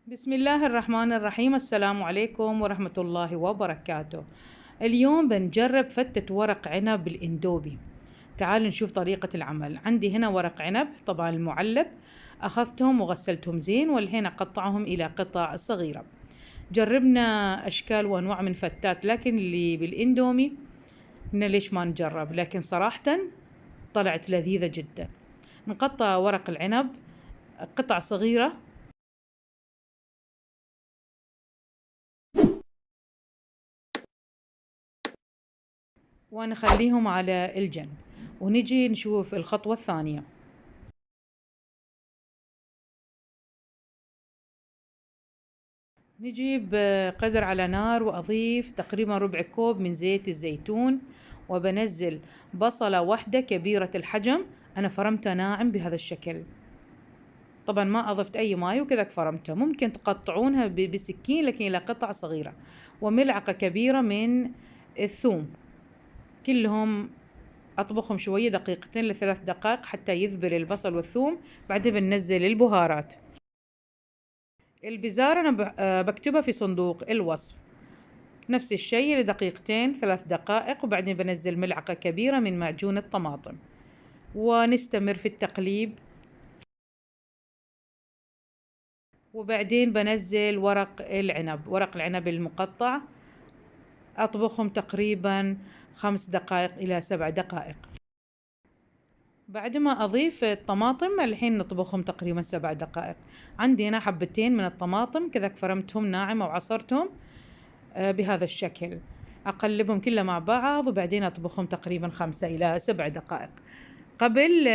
بسم الله الرحمن الرحيم. السلام عليكم ورحمة الله وبركاته. اليوم بنجرب فتة ورق عنب بالاندومي. تعالوا نشوف طريقة العمل. عندي هنا ورق عنب طبعا المعلب، أخذتهم وغسلتهم زين والحين أقطعهم إلى قطع صغيرة. جربنا أشكال وأنواع من فتات، لكن اللي بالاندومي إنه ليش ما نجرب، لكن صراحة طلعت لذيذة جدا. نقطع ورق العنب قطع صغيرة ونخليهم على الجنب، ونجي نشوف الخطوة الثانية. نجيب قدر على نار وأضيف تقريبا ربع كوب من زيت الزيتون، وبنزل بصلة واحدة كبيرة الحجم، أنا فرمتها ناعم بهذا الشكل. طبعا ما أضفت أي ماي وكذا فرمتها، ممكن تقطعونها بسكين لكن إلى قطع صغيرة. وملعقة كبيرة من الثوم، كلهم أطبخهم شوية دقيقتين ل3 دقائق حتى يذبل البصل والثوم. بعدين بننزل البهارات. البزار أنا بكتبها في صندوق الوصف، نفس الشيء لدقيقتين 3 دقائق. وبعدين بنزل ملعقة كبيرة من معجون الطماطم ونستمر في التقليب. وبعدين بنزل ورق العنب المقطع، أطبخهم تقريبا 5 دقائق إلى 7 دقائق. بعد ما أضيف الطماطم الحين نطبخهم تقريبا 7 دقائق. عندي هنا حبتين من الطماطم كذا فرمتهم ناعمة وعصرتهم بهذا الشكل. أقلبهم كلها مع بعض وبعدين أطبخهم تقريبا 5 إلى 7 دقائق. قبل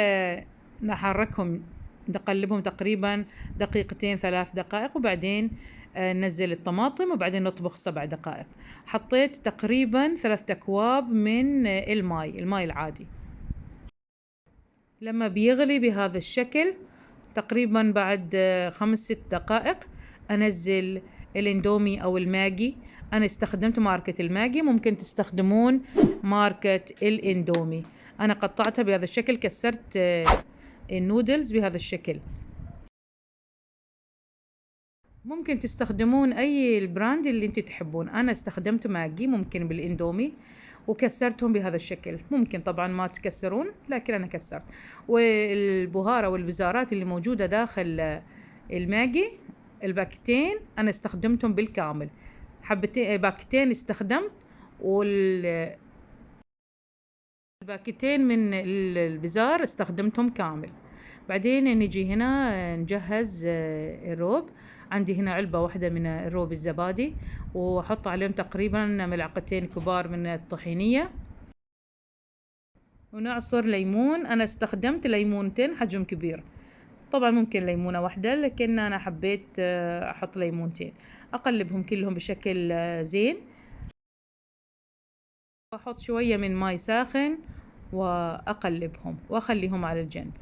نحركهم نقلبهم تقريبا دقيقتين 3 دقائق، وبعدين ننزل الطماطم وبعدين نطبخ 7 دقائق. حطيت تقريبا 3 أكواب من الماء العادي. لما بيغلي بهذا الشكل تقريبا بعد 5-6 دقائق أنزل الاندومي أو الماجي. أنا استخدمت ماركة الماجي، ممكن تستخدمون ماركة الاندومي. أنا قطعتها بهذا الشكل، كسرت النودلز بهذا الشكل. ممكن تستخدمون أي البراند اللي انت تحبون. أنا استخدمت ماجي ممكن بالاندومي وكسرتهم بهذا الشكل. ممكن طبعا ما تكسرون لكن أنا كسرت. والبهارة والبزارات اللي موجودة داخل الماجي الباكتين أنا استخدمتهم بالكامل. باكتين استخدمت، والباكتين من البزار استخدمتهم كامل. بعدين نجي هنا نجهز الروب. عندي هنا علبة واحدة من الروب الزبادي، وأحط عليهم تقريبا ملعقتين كبار من الطحينية، ونعصر ليمون. أنا استخدمت ليمونتين حجم كبير، طبعا ممكن ليمونة واحدة لكن أنا حبيت أحط ليمونتين. أقلبهم كلهم بشكل زين، وأحط شوية من ماء ساخن وأقلبهم وأخليهم على الجنب.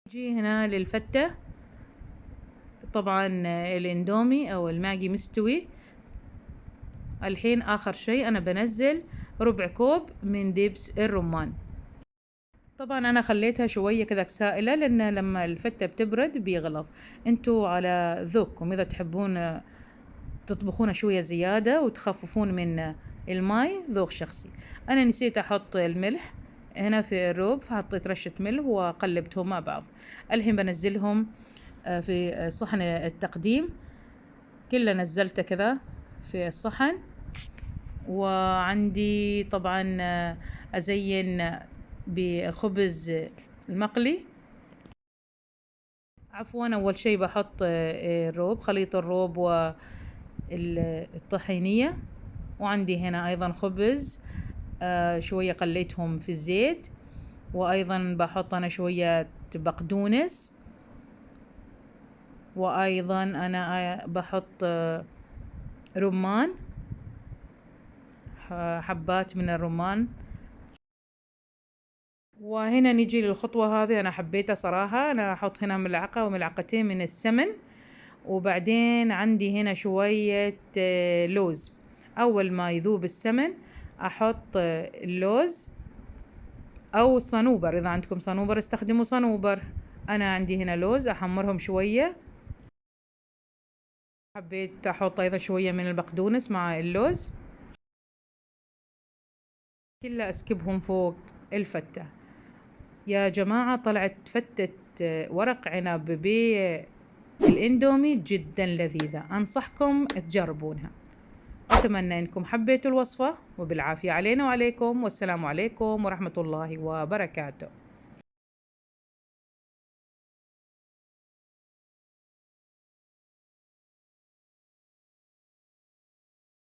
نجي هنا للفتة. طبعا الاندومي أو الماجي مستوي. الحين آخر شيء أنا بنزل ربع كوب من دبس الرمان. طبعا أنا خليتها شوية كذا سائلة لأن لما الفتة بتبرد بيغلظ. انتوا على ذوقكم، إذا تحبون تطبخون شوية زيادة وتخففون من الماء، ذوق شخصي. أنا نسيت أحط الملح هنا في الروب، فحطيت رشة ملح وقلبتهم مع بعض. الحين بنزلهم في صحن التقديم، كله نزلته كذا في الصحن. وعندي طبعا أزين بخبز المقلي. عفوا، أول شيء بحط الروب، خليط الروب والطحينية. وعندي هنا أيضا خبز شوية قليتهم في الزيت. وأيضا بحط أنا شوية بقدونس. وأيضا أنا بحط رمان، حبات من الرمان. وهنا نجي للخطوة هذه، أنا حبيتها صراحة. أنا أحط هنا ملعقة وملعقتين من السمن. وبعدين عندي هنا شوية لوز. أول ما يذوب السمن أحط اللوز أو صنوبر، إذا عندكم صنوبر استخدموا صنوبر، أنا عندي هنا لوز أحمرهم شوية، حبيت أحط أيضا شوية من البقدونس مع اللوز، كلها أسكبهم فوق الفتة. يا جماعة طلعت فتة ورق عنب بالإندومي جدا لذيذة، أنصحكم تجربونها. أتمنى أنكم حبيتوا الوصفة، وبالعافية علينا وعليكم، والسلام عليكم ورحمة الله وبركاته.